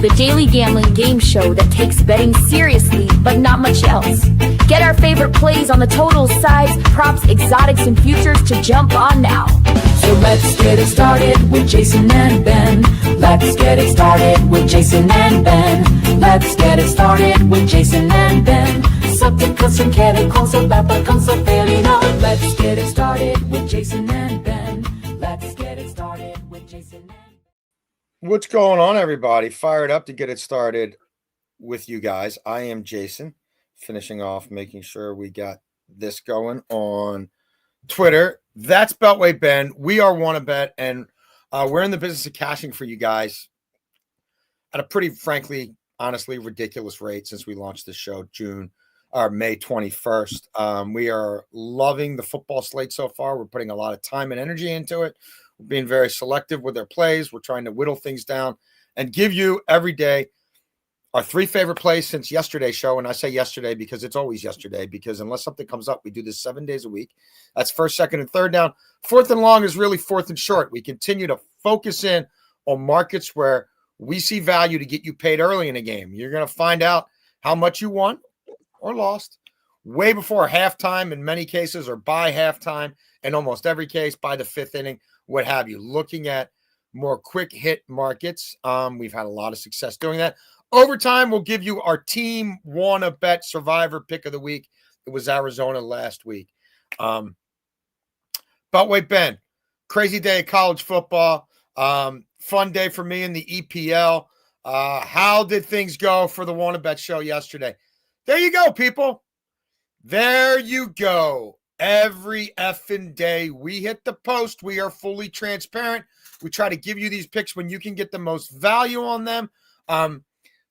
the daily gambling game show that takes betting seriously, but not much else. Get our favorite plays on the totals, sides, props, exotics, and futures to jump on now. So let's get it started with Jason and Ben. Let's get it started with Jason and Ben. Let's get it started with Jason and Ben. Something custom chemicals about the concept fairly known. Let's get it started with Jason and Ben. Let's get it started with Jason and Ben. What's going on, everybody? Fired up to get it started with you guys. I am Jason, finishing off making sure we got this going on Twitter. That's Beltway Ben. We are WannaBet, and we're in the business of cashing for you guys at a pretty, frankly, honestly, ridiculous rate since we launched this show May 21st. We are loving the football slate so far. We're putting a lot of time and energy into it. We're being very selective with our plays. We're trying to whittle things down and give you every day our three favorite plays since yesterday's show. And I say yesterday because it's always yesterday, because unless something comes up, we do this 7 days a week. That's first, second, and third down. Fourth and long is really fourth and short. We continue to focus in on markets where we see value to get you paid early in a game. You're going to find out how much you won or lost way before halftime in many cases, or by halftime in almost every case, by the fifth inning, what have you. Looking at more quick hit markets. We've had a lot of success doing that. Overtime, we'll give you our team WannaBet survivor pick of the week. It was Arizona last week. Beltway Ben, crazy day of college football. Fun day for me in the EPL. How did things go for the WannaBet show yesterday? There you go, people. There you go. Every effing day we hit the post. We are fully transparent. We try to give you these picks when you can get the most value on them.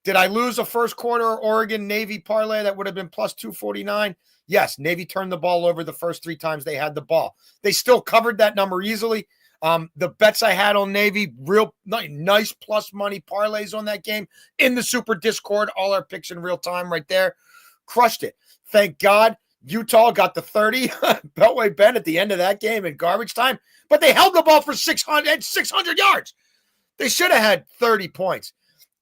Did I lose a first quarter Oregon Navy parlay that would have been plus 249? Yes, Navy turned the ball over the first three times they had the ball. They still covered that number easily. The bets I had on Navy, real nice plus money parlays on that game in the Super Discord. All our picks in real time right there. Crushed it. Thank God Utah got the 30 Beltway Ben at the end of that game in garbage time, but they held the ball for 600 yards. They should have had 30 points.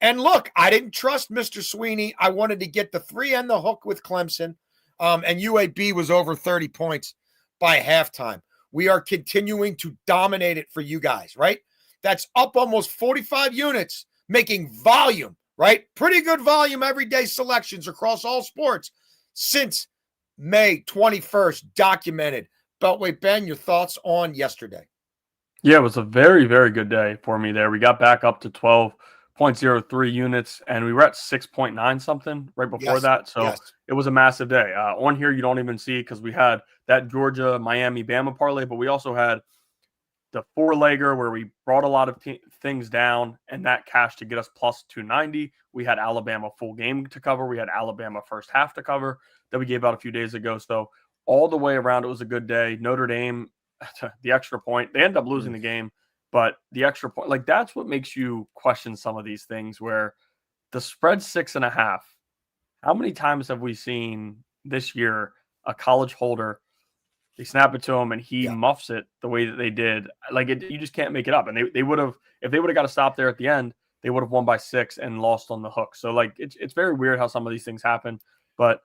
And look, I didn't trust Mr. Sweeney. I wanted to get the 3 and the hook with Clemson, and UAB was over 30 points by halftime. We are continuing to dominate it for you guys, right? That's up almost 45 units, making volume, right? Pretty good volume everyday selections across all sports since May 21st, documented. Beltway Ben, your thoughts on yesterday? Yeah, it was a very, very good day for me there. We got back up to 12.03 units, and we were at 6.9 something right before that. So It was a massive day. On here, you don't even see because we had that Georgia, Miami, Bama parlay, but we also had the 4-legger where we brought a lot of things down, and that cash to get us plus 290. We had Alabama full game to cover. We had Alabama first half to cover that we gave out a few days ago. So all the way around, it was a good day. Notre Dame, the extra point, they ended up losing the game, but the extra point, like that's what makes you question some of these things where the spread's 6.5. How many times have we seen this year a college holder, they snap it to him and he muffs it the way that they did? Like you just can't make it up. And they would have, if they would have got a stop there at the end, they would have won by 6 and lost on the hook. So like it's very weird how some of these things happen, but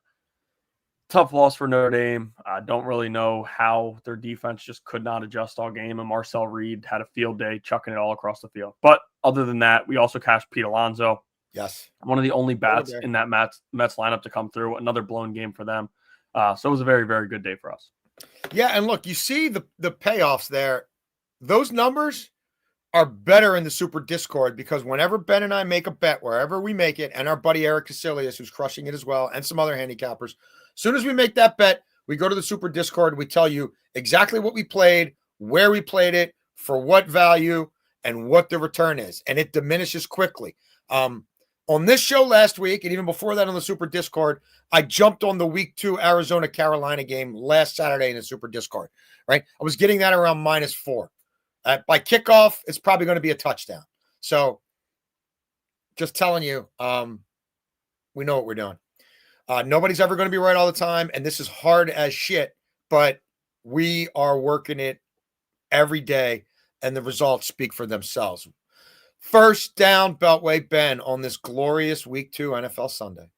tough loss for Notre Dame. I don't really know how their defense just could not adjust all game, and Marcel Reed had a field day chucking it all across the field. But other than that, we also cashed Pete Alonso. Yes. One of the only bats in that Mets lineup to come through. Another blown game for them. So it was a very, very good day for us. Yeah, and look, you see the payoffs there. Those numbers are better in the Super Discord because whenever Ben and I make a bet, wherever we make it, and our buddy Eric Casillas, who's crushing it as well, and some other handicappers, as soon as we make that bet, we go to the Super Discord and we tell you exactly what we played, where we played it, for what value, and what the return is. And it diminishes quickly. On this show last week, and even before that on the Super Discord, I jumped on the week 2 Arizona-Carolina game last Saturday in the Super Discord, right? I was getting that around -4. By kickoff, it's probably going to be a touchdown. So just telling you, we know what we're doing. Nobody's ever going to be right all the time, and this is hard as shit, but we are working it every day, and the results speak for themselves. First down, Beltway, Ben, on this glorious Week 2 NFL Sunday.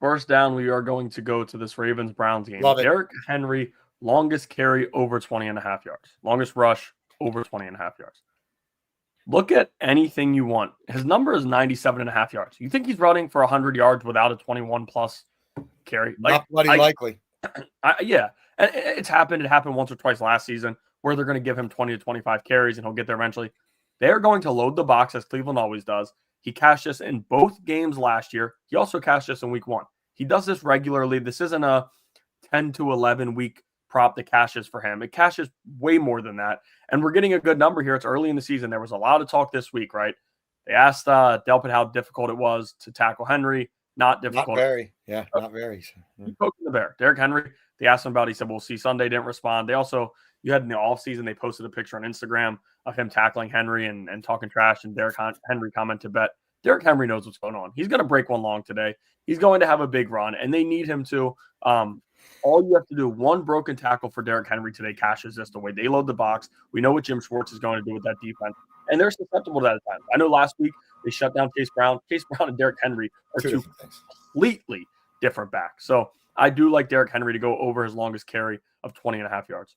First down, we are going to go to this Ravens-Browns game. Love it. Derrick Henry, longest carry over 20.5 yards. Longest rush over 20.5 yards. Look at anything you want. His number is 97.5 yards. You think he's running for 100 yards without a 21-plus carry? Not bloody likely. Yeah. And it's happened. It happened once or twice last season where they're going to give him 20 to 25 carries and he'll get there eventually. They're going to load the box as Cleveland always does. He cashed this in both games last year. He also cashed this in week 1. He does this regularly. This isn't a 10 to 11 week prop that cashes for him. It cashes way more than that. And we're getting a good number here. It's early in the season. There was a lot of talk this week, right? They asked Delpit how difficult it was to tackle Henry. Not difficult. Not very. Yeah, not very. He poked the bear. Derrick Henry, they asked him about it. He said, we'll see Sunday. Didn't respond. They also, you had in the offseason, they posted a picture on Instagram of him tackling Henry and talking trash. And Derrick Henry commented, bet Derrick Henry knows what's going on. He's going to break one long today. He's going to have a big run, and they need him to. All you have to do, one broken tackle for Derrick Henry today cashes this the way they load the box. We know what Jim Schwartz is going to do with that defense, and they're susceptible to that at times. I know last week they shut down Chase Brown. Chase Brown and Derrick Henry are two completely different backs. So I do like Derrick Henry to go over his longest carry of 20.5 yards.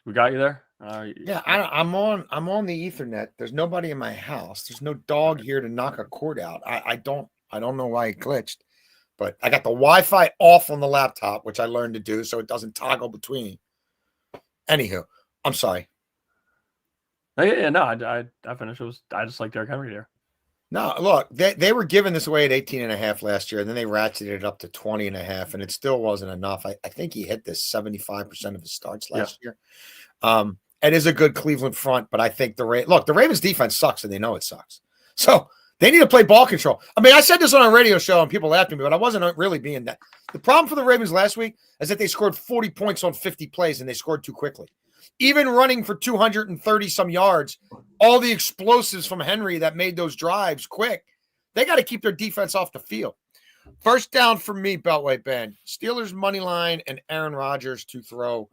We got you there? Yeah, I'm on the Ethernet. There's nobody in my house. There's no dog here to knock a cord out. I don't know why it glitched, but I got the Wi-Fi off on the laptop, which I learned to do so it doesn't toggle between. Anywho, I'm sorry. Yeah, no, I finished. I just like Derrick Henry there. No, look, they were giving this away at 18.5 last year, and then they ratcheted it up to 20.5, and it still wasn't enough. I think he hit this 75% of his starts last year. It is a good Cleveland front, but I think the Ravens defense sucks, and they know it sucks. So they need to play ball control. I mean, I said this on a radio show, and people laughed at me, but I wasn't really being that. The problem for the Ravens last week is that they scored 40 points on 50 plays, and they scored too quickly. Even running for 230-some yards, all the explosives from Henry that made those drives quick, they got to keep their defense off the field. First down for me, Beltway Ben. Steelers money line and Aaron Rodgers to throw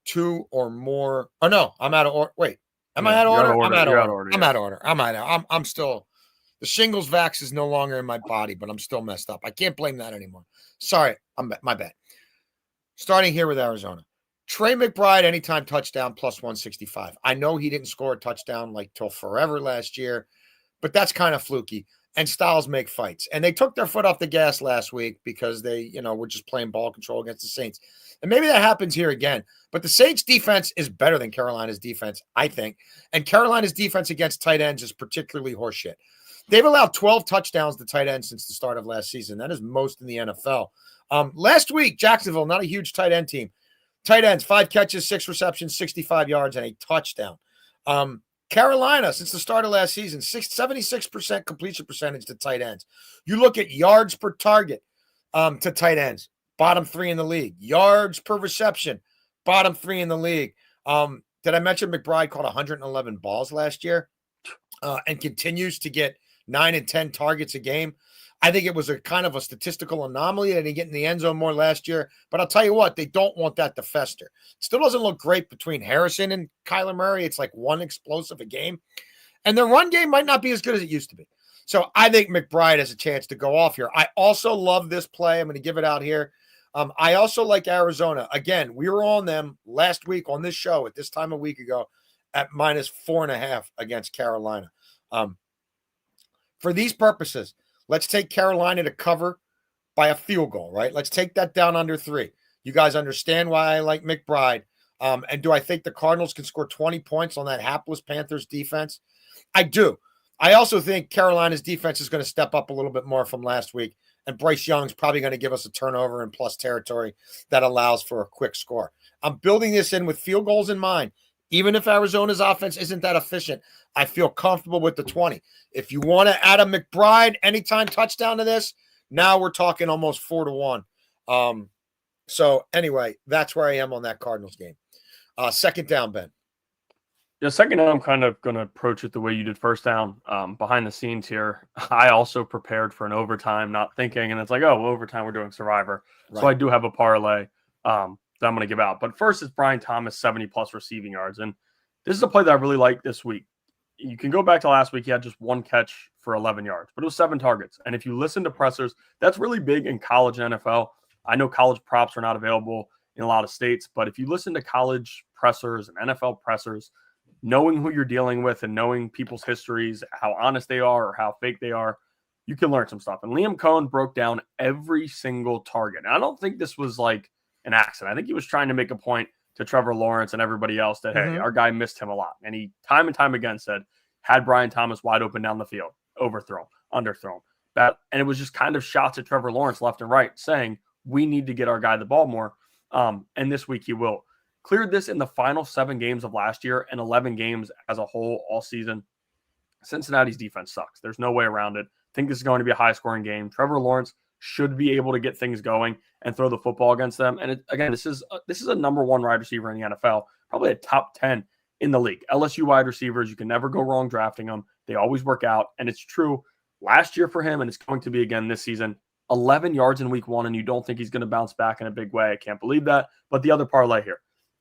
2 or more. Oh, no, I'm out of order. Wait, am I out of order? I'm out of order. I'm out of order. I'm still – the shingles vax is no longer in my body, but I'm still messed up. I can't blame that anymore. Sorry, my bad. Starting here with Arizona. Trey McBride, anytime touchdown, plus 165. I know he didn't score a touchdown like till forever last year, but that's kind of fluky. And styles make fights. And they took their foot off the gas last week because they, were just playing ball control against the Saints. And maybe that happens here again. But the Saints defense is better than Carolina's defense, I think. And Carolina's defense against tight ends is particularly horseshit. They've allowed 12 touchdowns to tight ends since the start of last season. That is most in the NFL. Last week, Jacksonville, not a huge tight end team. Tight ends, 5 catches, 6 receptions, 65 yards, and a touchdown. Carolina, since the start of last season, 76% completion percentage to tight ends. You look at yards per target to tight ends, bottom 3 in the league. Yards per reception, bottom 3 in the league. Did I mention McBride caught 111 balls last year and continues to get 9 and 10 targets a game? I think it was a kind of a statistical anomaly that he get in the end zone more last year. But I'll tell you what, they don't want that to fester. Still doesn't look great between Harrison and Kyler Murray. It's like one explosive a game. And the run game might not be as good as it used to be. So I think McBride has a chance to go off here. I also love this play. I'm going to give it out here. I also like Arizona. Again, we were on them last week on this show at this time a week ago at minus 4.5 against Carolina. For these purposes, let's take Carolina to cover by a field goal, right? Let's take that down under 3. You guys understand why I like McBride. And do I think the Cardinals can score 20 points on that hapless Panthers defense? I do. I also think Carolina's defense is going to step up a little bit more from last week. And Bryce Young's probably going to give us a turnover in plus territory that allows for a quick score. I'm building this in with field goals in mind. Even if Arizona's offense isn't that efficient, I feel comfortable with the 20. If you want to add a McBride anytime touchdown to this, now we're talking almost 4-1. So anyway, that's where I am on that Cardinals game. Second down, Ben. Yeah, second down, I'm kind of going to approach it the way you did first down. Behind the scenes here, I also prepared for an overtime, not thinking, and it's like, oh, well, overtime, we're doing Survivor. Right. So I do have a parlay that I'm going to give out. But first, it's Brian Thomas, 70-plus receiving yards. And this is a play that I really like this week. You can go back to last week. He had just one catch for 11 yards, but it was 7 targets. And if you listen to pressers, that's really big in college and NFL. I know college props are not available in a lot of states, but if you listen to college pressers and NFL pressers, knowing who you're dealing with and knowing people's histories, how honest they are or how fake they are, you can learn some stuff. And Liam Cohen broke down every single target. And I don't think this was like an accident. I think he was trying to make a point to Trevor Lawrence and everybody else that, hey, our guy missed him a lot. And he time and time again said, had Brian Thomas wide open down the field, overthrown, underthrown. And it was just kind of shots at Trevor Lawrence left and right saying, we need to get our guy the ball more. And this week he will. Cleared this in the final 7 games of last year and 11 games as a whole all season. Cincinnati's defense sucks. There's no way around it. I think this is going to be a high-scoring game. Trevor Lawrence should be able to get things going and throw the football against them. And again, this is a number 1 wide receiver in the NFL, probably a top 10 in the league. LSU wide receivers, you can never go wrong drafting them. They always work out. And it's true last year for him, and it's going to be again this season. 11 yards in week 1, and you don't think he's going to bounce back in a big way. I can't believe that. But the other parlay here,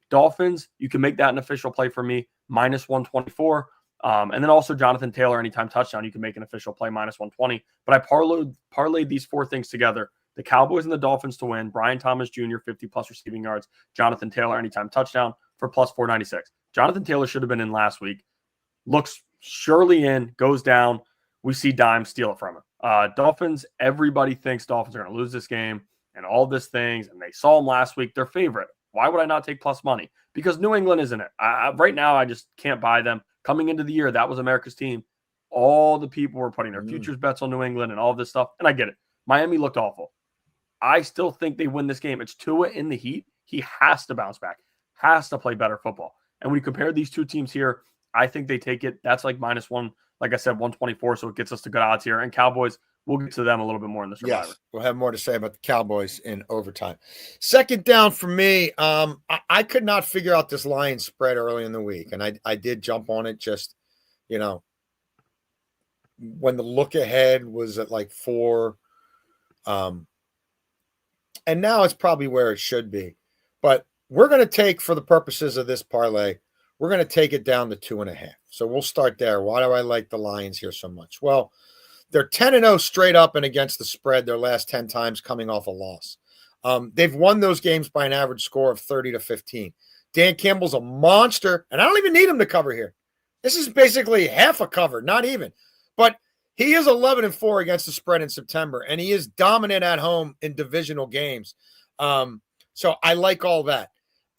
Dolphins, you can make that an official play for me, minus 124. And then also Jonathan Taylor, anytime touchdown, you can make an official play, minus 120. But I parlayed these 4 things together. The Cowboys and the Dolphins to win, Brian Thomas Jr., 50-plus receiving yards, Jonathan Taylor, anytime touchdown for plus 496. Jonathan Taylor should have been in last week. Looks surely in, goes down. We see Dime steal it from him. Dolphins, everybody thinks Dolphins are going to lose this game and all these things, and they saw them last week. They're favorite. Why would I not take plus money? Because New England isn't it. Right now, I just can't buy them. Coming into the year, that was America's team. All the people were putting their futures bets on New England and all this stuff, and I get it. Miami looked awful. I still think they win this game. It's Tua in the heat. He has to bounce back, has to play better football. And when you compare these 2 teams here, I think they take it. That's like minus 1, like I said, 124, so it gets us to good odds here. And Cowboys, we'll get to them a little bit more in the Survivor. Yes, we'll have more to say about the Cowboys in overtime. Second down for me, I could not figure out this Lions spread early in the week, and I did jump on it just, when the look ahead was at like 4, and now it's probably where it should be. But we're going to take, for the purposes of this parlay, we're going to take it down to 2.5. So we'll start there. Why do I like the Lions here so much? Well, they're 10-0 straight up and against the spread their last 10 times coming off a loss. They've won those games by an average score of 30-15. Dan Campbell's a monster, and I don't even need him to cover here. This is basically half a cover, not even. But he is 11-4 against the spread in September, and he is dominant at home in divisional games. So I like all that.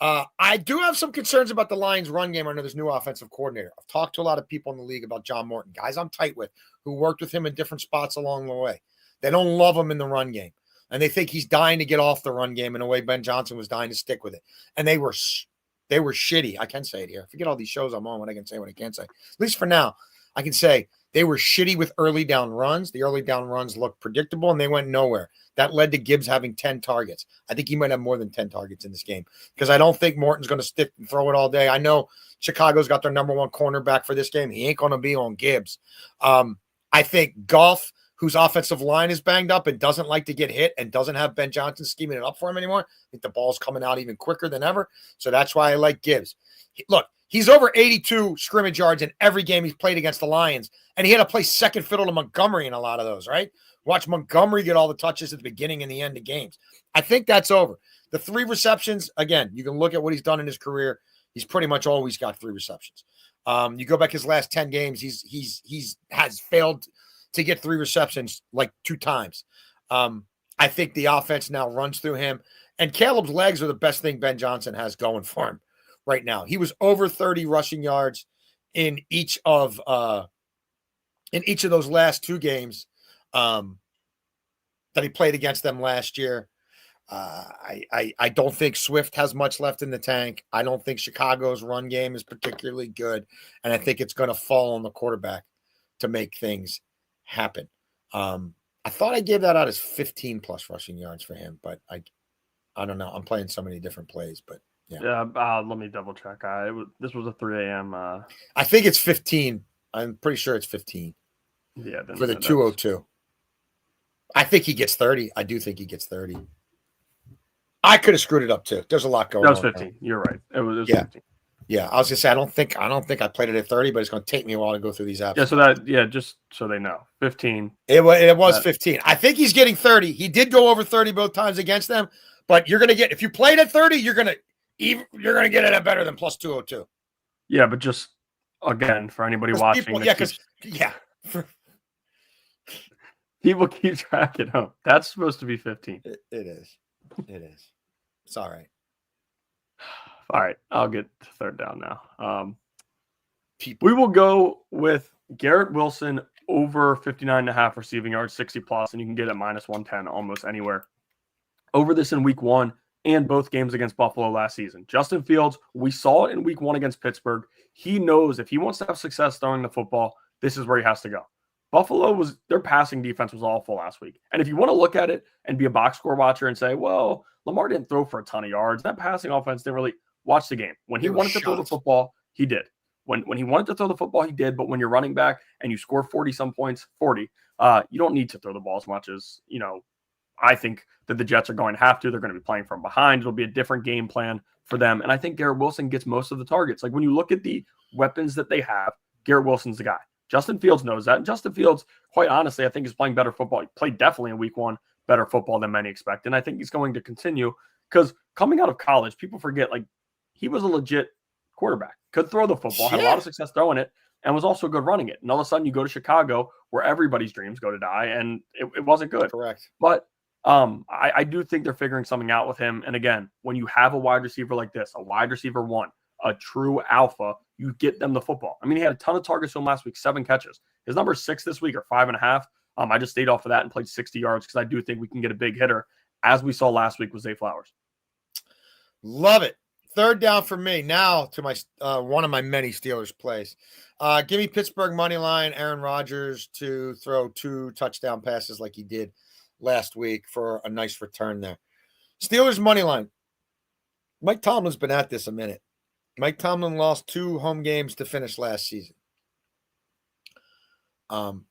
I do have some concerns about the Lions' run game under this new offensive coordinator. I've talked to a lot of people in the league about John Morton, guys I'm tight with, who worked with him in different spots along the way. They don't love him in the run game, and they think he's dying to get off the run game in a way Ben Johnson was dying to stick with it. And they were shitty. I can say it here. Forget all these shows I'm on, what I can say, what I can't say. At least for now, I can say they were shitty with early down runs. The early down runs looked predictable, and they went nowhere. That led to Gibbs having 10 targets. I think he might have more than 10 targets in this game because I don't think Morton's going to stick and throw it all day. I know Chicago's got their number 1 cornerback for this game. He ain't going to be on Gibbs. I think Goff, whose offensive line is banged up and doesn't like to get hit and doesn't have Ben Johnson scheming it up for him anymore. I think the ball's coming out even quicker than ever. So that's why I like Gibbs. Look, he's over 82 scrimmage yards in every game he's played against the Lions, and he had to play second fiddle to Montgomery in a lot of those, right? Watch Montgomery get all the touches at the beginning and the end of games. I think that's over. The 3 receptions, again, you can look at what he's done in his career. He's pretty much always got 3 receptions. You go back his last 10 games, he's has failed to get 3 receptions like 2 times. I think the offense now runs through him, and Caleb's legs are the best thing Ben Johnson has going for him right now. He was over 30 rushing yards in each of those last 2 games that he played against them last year. I don't think Swift has much left in the tank. I don't think Chicago's run game is particularly good, and I think it's going to fall on the quarterback to make things happen. I thought I gave that out as 15 plus rushing yards for him, but I don't know. I'm playing so many different plays, but Yeah. Let me double check. This was a 3 a.m. I think it's 15. I'm pretty sure it's 15. Yeah. For the 202. I think he gets 30. I do think he gets 30. I could have screwed it up too. There's a lot going on. That was 15. There. You're right. It was 15. Yeah, I was gonna say I don't think I played it at 30, but it's gonna take me a while to go through these apps. Yeah, just so they know. 15. It was 15. I think he's getting 30. He did go over 30 both times against them, but you're gonna get, if you played at 30, you're gonna get it at better than plus 202. Yeah, but just again for anybody watching. People keep tracking up. That's supposed to be 15. It is. It's all right. All right, I'll get to third down now. We will go with Garrett Wilson over 59.5 receiving yards, 60 plus, and you can get it minus 110 almost anywhere. Over this in week 1 and both games against Buffalo last season. Justin Fields, we saw it in week 1 against Pittsburgh. He knows if he wants to have success throwing the football, this is where he has to go. Buffalo their passing defense was awful last week. And if you want to look at it and be a box score watcher and say, well, Lamar didn't throw for a ton of yards. That passing offense didn't really watch the game. When he wanted to throw the football, he did. When he wanted to throw the football, he did. But when you're running back and you score 40-some points, you don't need to throw the ball as much as, I think that the Jets are going to have to. They're going to be playing from behind. It'll be a different game plan for them. And I think Garrett Wilson gets most of the targets. Like when you look at the weapons that they have, Garrett Wilson's the guy. Justin Fields knows that. And Justin Fields, quite honestly, I think is playing better football. He played definitely in week 1 better football than many expect. And I think he's going to continue because coming out of college, people forget, like, he was a legit quarterback, could throw the football, had a lot of success throwing it, and was also good running it. And all of a sudden you go to Chicago where everybody's dreams go to die, and it wasn't good. Correct. But I do think they're figuring something out with him. And again, when you have a wide receiver like this, a wide receiver 1, a true alpha, you get them the football. I mean, he had a ton of targets to him last week, 7 catches. His number is 6 this week or 5.5. I just stayed off of that and played 60 yards because I do think we can get a big hitter, as we saw last week with Zay Flowers. Love it. Third down for me. Now to my one of my many Steelers plays. Give me Pittsburgh money line, Aaron Rodgers to throw 2 touchdown passes like he did last week for a nice return there. Steelers money line. Mike Tomlin's been at this a minute. Mike Tomlin lost 2 home games to finish last season. The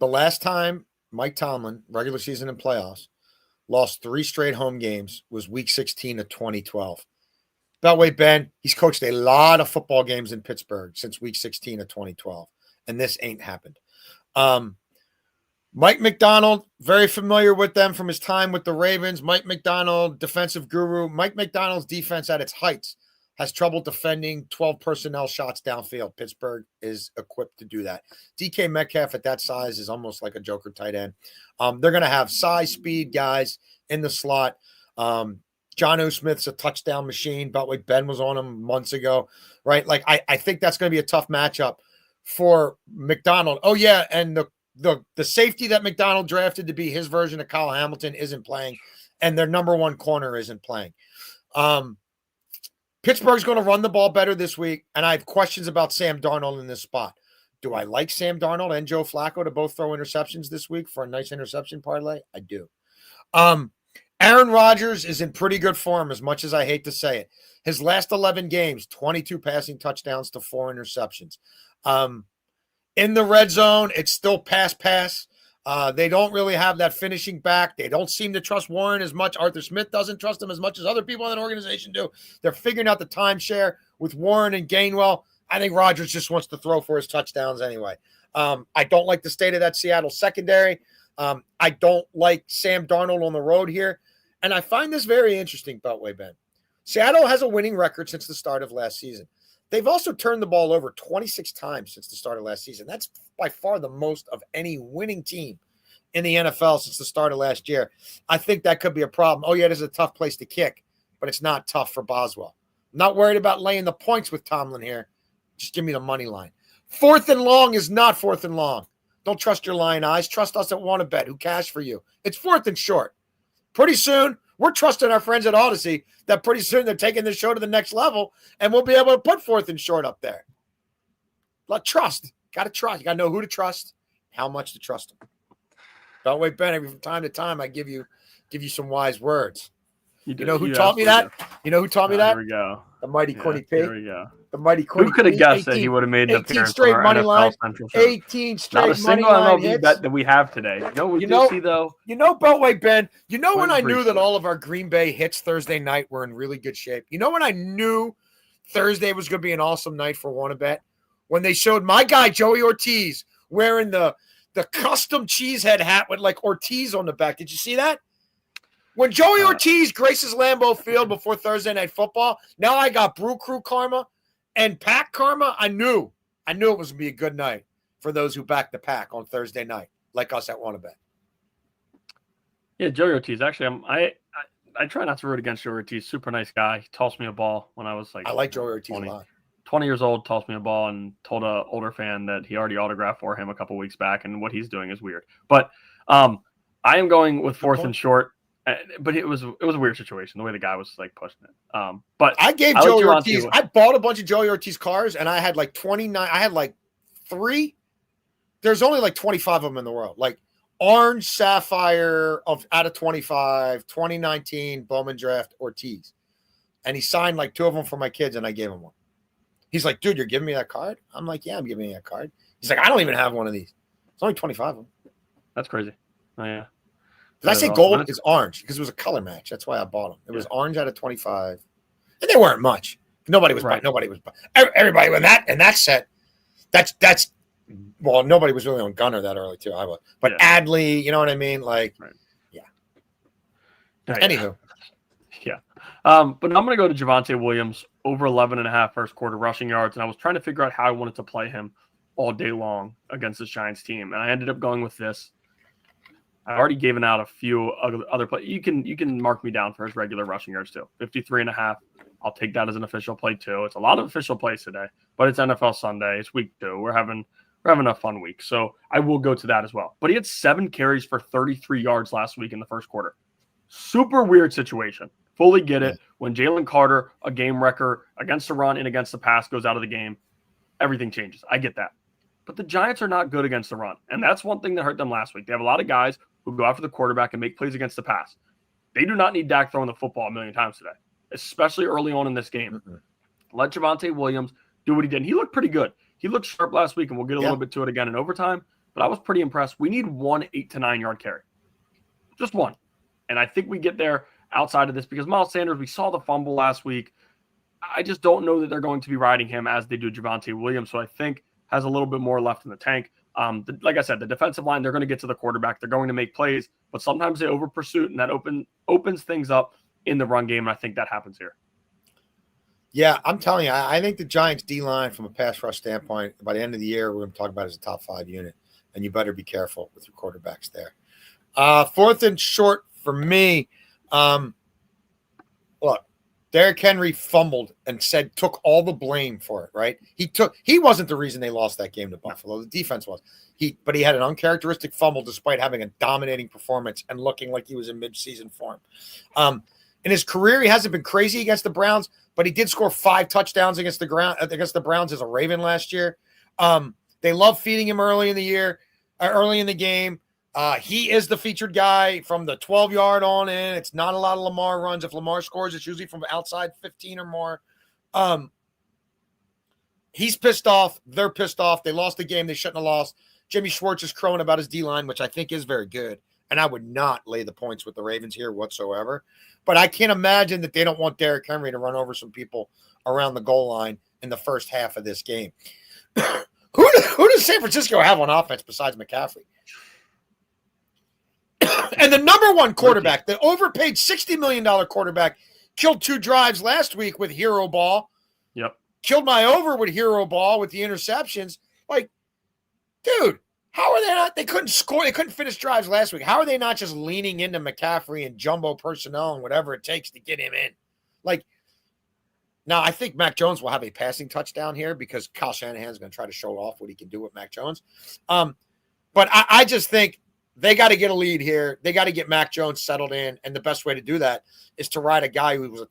last time Mike Tomlin, regular season and playoffs, lost 3 straight home games was week 16 of 2012. That way, Ben, he's coached a lot of football games in Pittsburgh since week 16 of 2012, and this ain't happened. Mike Macdonald, very familiar with them from his time with the Ravens. Mike Macdonald, defensive guru. Mike Macdonald's defense at its heights has trouble defending 12 personnel shots downfield. Pittsburgh is equipped to do that. DK Metcalf at that size is almost like a joker tight end. They're going to have size, speed guys in the slot. John O. Smith's a touchdown machine. Beltway Ben was on him months ago, right? Like I think that's going to be a tough matchup for Macdonald. Oh yeah, and the safety that Macdonald drafted to be his version of Kyle Hamilton isn't playing, and their number 1 corner isn't playing. Pittsburgh's going to run the ball better this week, and I have questions about Sam Darnold in this spot. Do I like Sam Darnold and Joe Flacco to both throw interceptions this week for a nice interception parlay? I do. Aaron Rodgers is in pretty good form, as much as I hate to say it. His last 11 games, 22 passing touchdowns to 4 interceptions. In the red zone, it's still pass. They don't really have that finishing back. They don't seem to trust Warren as much. Arthur Smith doesn't trust him as much as other people in that organization do. They're figuring out the timeshare with Warren and Gainwell. I think Rodgers just wants to throw for his touchdowns anyway. I don't like the state of that Seattle secondary. I don't like Sam Darnold on the road here. And I find this very interesting, Beltway Ben. Seattle has a winning record since the start of last season. They've also turned the ball over 26 times since the start of last season. That's by far the most of any winning team in the NFL since the start of last year. I think that could be a problem. Oh, yeah, this is a tough place to kick, but it's not tough for Boswell. Not worried about laying the points with Tomlin here. Just give me the money line. 4th and long is not 4th and long. Don't trust your lying eyes. Trust us at WannaBet who cash for you. It's 4th and short. Pretty soon, we're trusting our friends at Odyssey that pretty soon they're taking the show to the next level, and we'll be able to put 4th and short up there. But trust. Got to trust. You got to know who to trust, how much to trust them. Beltway Ben, from time to time, I give you some wise words. You know who taught me that? You know who taught me that? Here we go. The mighty Quinny P. Here we go. The mighty Quinny P. Who could have guessed that he would have made an 18 appearance straight on our money NFL line. Central show? 18 straight Not a money single line MLB hits. bet that we have today. We do see, though? You know, Beltway Ben, you know when I knew briefly. that all of our Green Bay hits Thursday night were in really good shape? You know when I knew Thursday was going to be an awesome night for WannaBet? When they showed my guy, Joey Ortiz, wearing the custom cheesehead hat with like Ortiz on the back. Did you see that? When Joey Ortiz graces Lambeau Field before Thursday Night Football, now I got Brew Crew karma and Pack karma. I knew it was going to be a good night for those who back the Pack on Thursday night, like us at WannaBet. Yeah, Joey Ortiz. Actually, I try not to root against Joey Ortiz. Super nice guy. He tossed me a ball when I was like, I like Joey Ortiz 20, a lot. 20 years old, tossed me a ball and told an older fan that he already autographed for him a couple weeks back, and what he's doing is weird. But I am going with fourth and short. But it was a weird situation the way the guy was like pushing it. But I gave Joey Ortiz. I bought a bunch of Joey Ortiz cars, and I had like 29. I had like 3. There's only like 25 of them in the world. Like orange sapphire out of 25, 2019 Bowman draft Ortiz, and he signed like 2 of them for my kids, and I gave him one. He's like, dude, you're giving me that card? I'm like, yeah, I'm giving you that card. He's like, I don't even have one of these. It's only 25 of them. That's crazy. Oh yeah. Did I say gold? It's orange because it was a color match. That's why I bought them. It was orange out of 25, and they weren't much. Nobody was buying. Nobody was buying. Everybody in that set. That's well, nobody was really on Gunner that early too. I was, but Adley, you know what I mean? Like, Anywho, but now I'm going to go to Javonte Williams over 11.5 first quarter rushing yards, and I was trying to figure out how I wanted to play him all day long against this Giants team, and I ended up going with this. I already given out a few other plays. You can mark me down for his regular rushing yards too. 53.5. I'll take that as an official play too. It's a lot of official plays today, but it's NFL Sunday. It's week 2. We're having a fun week, so I will go to that as well. But he had 7 carries for 33 yards last week in the first quarter. Super weird situation. Fully get it. When Jalen Carter, a game wrecker against the run and against the pass, goes out of the game, everything changes. I get that. But the Giants are not good against the run, and that's one thing that hurt them last week. They have a lot of guys who go after the quarterback and make plays against the pass. They do not need Dak throwing the football a million times today, especially early on in this game. Let Javonte Williams do what he did. And he looked pretty good. He looked sharp last week, and we'll get a little bit to it again in overtime, but I was pretty impressed. We need 1 8 to 9 yard carry. Just one. And I think we get there outside of this because Miles Sanders, we saw the fumble last week. I just don't know that they're going to be riding him as they do Javonte Williams, so I think has a little bit more left in the tank. Like I said, the defensive line, they're going to get to the quarterback. They're going to make plays, but sometimes they over pursuit, and that opens things up in the run game, and I think that happens here. Yeah, I'm telling you, I think the Giants D-line from a pass rush standpoint, by the end of the year, we're going to talk about as a top 5 unit, and you better be careful with your quarterbacks there. Fourth and short for me, look, Derrick Henry fumbled and took all the blame for it, right? He wasn't the reason they lost that game to Buffalo. The defense was. But he had an uncharacteristic fumble despite having a dominating performance and looking like he was in mid-season form. In his career, he hasn't been crazy against the Browns, but he did score 5 touchdowns against the Browns as a Raven last year. They love feeding him early in the game. He is the featured guy from the 12-yard on in. It's not a lot of Lamar runs. If Lamar scores, it's usually from outside 15 or more. He's pissed off. They're pissed off. They lost the game they shouldn't have lost. Jimmy Schwartz is crowing about his D-line, which I think is very good. And I would not lay the points with the Ravens here whatsoever. But I can't imagine that they don't want Derrick Henry to run over some people around the goal line in the first half of this game. Who does San Francisco have on offense besides McCaffrey? And the number one quarterback, the overpaid $60 million quarterback, killed 2 drives last week with hero ball. Yep. Killed my over with hero ball with the interceptions. Like, dude, how are they not? They couldn't score. They couldn't finish drives last week. How are they not just leaning into McCaffrey and jumbo personnel and whatever it takes to get him in? Like, now I think Mac Jones will have a passing touchdown here because Kyle Shanahan's going to try to show off what he can do with Mac Jones. But I just think they got to get a lead here. They got to get Mac Jones settled in, and the best way to do that is to ride a guy who's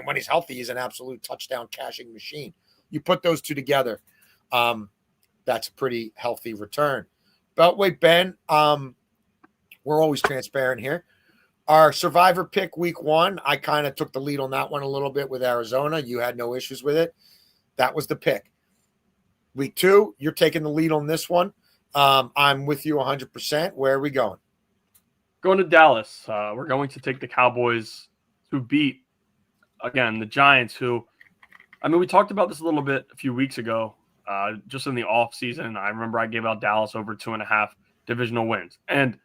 when he's healthy, he's an absolute touchdown cashing machine. You put those two together, that's a pretty healthy return. Beltway Ben, we're always transparent here. Our survivor pick week 1, I kind of took the lead on that one a little bit with Arizona. You had no issues with it. That was the pick. Week 2, you're taking the lead on this one. I'm with you 100%. Where are we going? Going to Dallas. We're going to take the Cowboys who beat, again, the Giants who, I mean, we talked about this a little bit a few weeks ago, just in the offseason. I remember I gave out Dallas over 2.5 divisional wins. And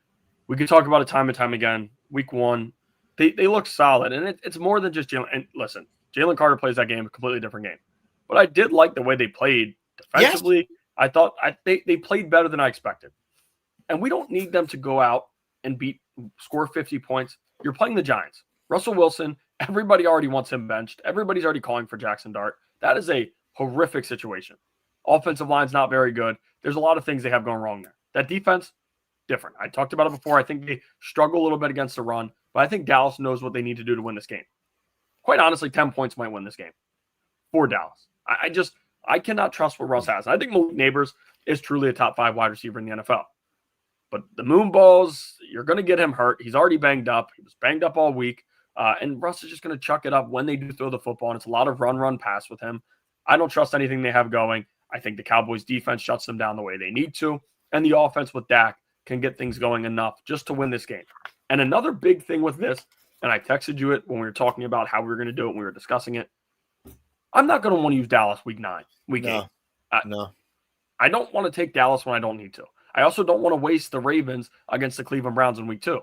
we could talk about it time and time again. Week 1, they look solid. And it's more than just Jalen. And listen, Jalen Carter plays that game, a completely different game. But I did like the way they played defensively. Yes. I thought they played better than I expected. And we don't need them to go out and score 50 points. You're playing the Giants. Russell Wilson, everybody already wants him benched. Everybody's already calling for Jackson Dart. That is a horrific situation. Offensive line's not very good. There's a lot of things they have going wrong there. That defense, different. I talked about it before. I think they struggle a little bit against the run, but I think Dallas knows what they need to do to win this game. Quite honestly, 10 points might win this game for Dallas. I cannot trust what Russ has. I think Malik Neighbors is truly a top 5 wide receiver in the NFL. But the moon balls, you're going to get him hurt. He's already banged up. He was banged up all week. And Russ is just going to chuck it up when they do throw the football. And it's a lot of run, pass with him. I don't trust anything they have going. I think the Cowboys defense shuts them down the way they need to. And the offense with Dak can get things going enough just to win this game. And another big thing with this, and I texted you it when we were talking about how we were going to do it when we were discussing it. I'm not going to want to use Dallas week 8. No. I don't want to take Dallas when I don't need to. I also don't want to waste the Ravens against the Cleveland Browns in week 2.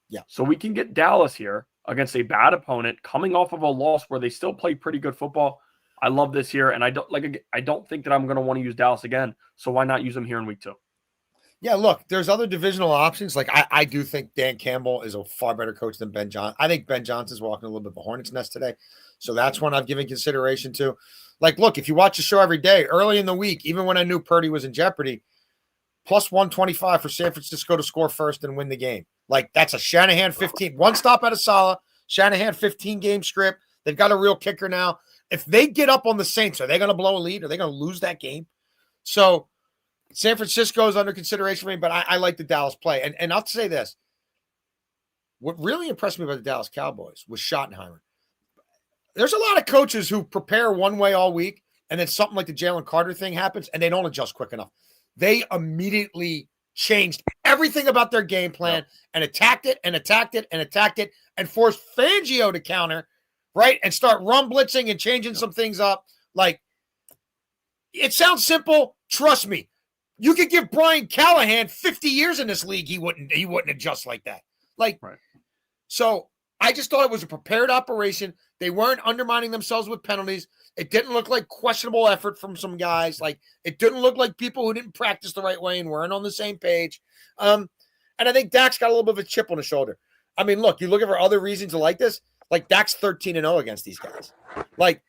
Yeah. So we can get Dallas here against a bad opponent coming off of a loss where they still play pretty good football. I love this here, and I don't think that I'm going to want to use Dallas again. So why not use them here in week 2? Yeah, look, there's other divisional options. Like I do think Dan Campbell is a far better coach than Ben Johnson. I think Ben Johnson's walking a little bit of a hornet's nest today. So that's one I've given consideration to. Like, look, if you watch the show every day, early in the week, even when I knew Purdy was in jeopardy, plus 125 for San Francisco to score first and win the game. Like, that's a Shanahan 15. One stop out of Saleh. Shanahan 15-game script. They've got a real kicker now. If they get up on the Saints, are they going to blow a lead? Are they going to lose that game? So San Francisco is under consideration for me, but I like the Dallas play. And I'll say this. What really impressed me about the Dallas Cowboys was Schottenheimer. There's a lot of coaches who prepare one way all week, and then something like the Jalen Carter thing happens, and they don't adjust quick enough. They immediately changed everything about their game plan and attacked it and forced Fangio to counter, right, and start run blitzing and changing some things up. Like, it sounds simple. Trust me. You could give Brian Callahan 50 years in this league. He wouldn't adjust like that. Like, right. So I just thought it was a prepared operation. They weren't undermining themselves with penalties. It didn't look like questionable effort from some guys. Like, it didn't look like people who didn't practice the right way and weren't on the same page. And I think Dak's got a little bit of a chip on his shoulder. I mean, look, you look for other reasons to like this. Like, Dak's 13-0 against these guys. Like,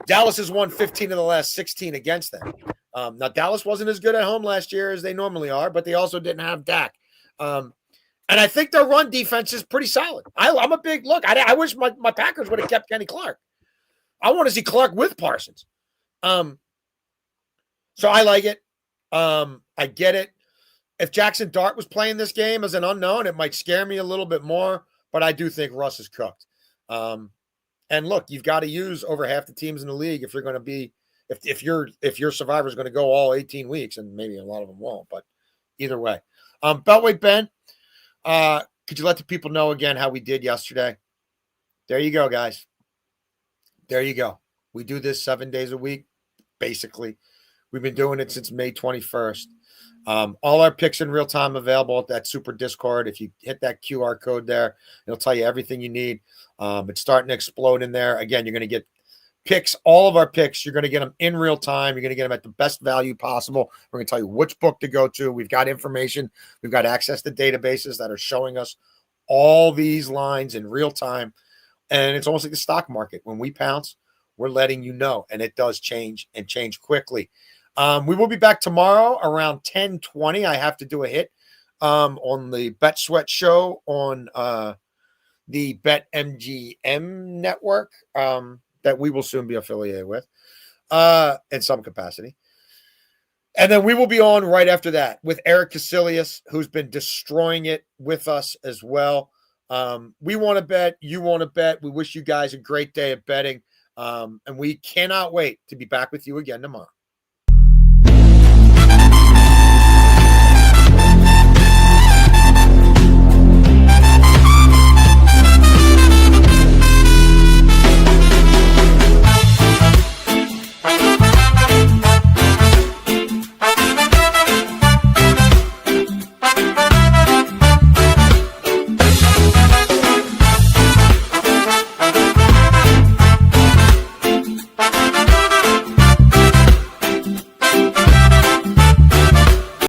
Dallas has won 15 of the last 16 against them. Now, Dallas wasn't as good at home last year as they normally are, but they also didn't have Dak. And I think their run defense is pretty solid. I'm a big look. I wish my Packers would have kept Kenny Clark. I want to see Clark with Parsons. So I like it. I get it. If Jackson Dart was playing this game as an unknown, it might scare me a little bit more, but I do think Russ is cooked. And look, you've got to use over half the teams in the league if you're going to be if your survivor is going to go all 18 weeks, and maybe a lot of them won't, but either way. Beltway Ben, could you let the people know again how we did yesterday? There you go, guys. There you go. We do this 7 days a week, basically. We've been doing it since May 21st. All our picks in real time available at that super Discord. If you hit that QR code there, it'll tell you everything you need. It's starting to explode in there. Again, you're going to get picks, all of our picks. You're going to get them in real time. You're going to get them at the best value possible. We're going to tell you which book to go to. We've got information. We've got access to databases that are showing us all these lines in real time. And it's almost like the stock market. When we pounce, we're letting you know. And it does change and change quickly. We will be back tomorrow around 10:20. I have to do a hit on the Bet Sweat show on the BetMGM network that we will soon be affiliated with in some capacity. And then we will be on right after that with Eric Casillas, who's been destroying it with us as well. We want to bet. You want to bet. We wish you guys a great day of betting. And we cannot wait to be back with you again tomorrow.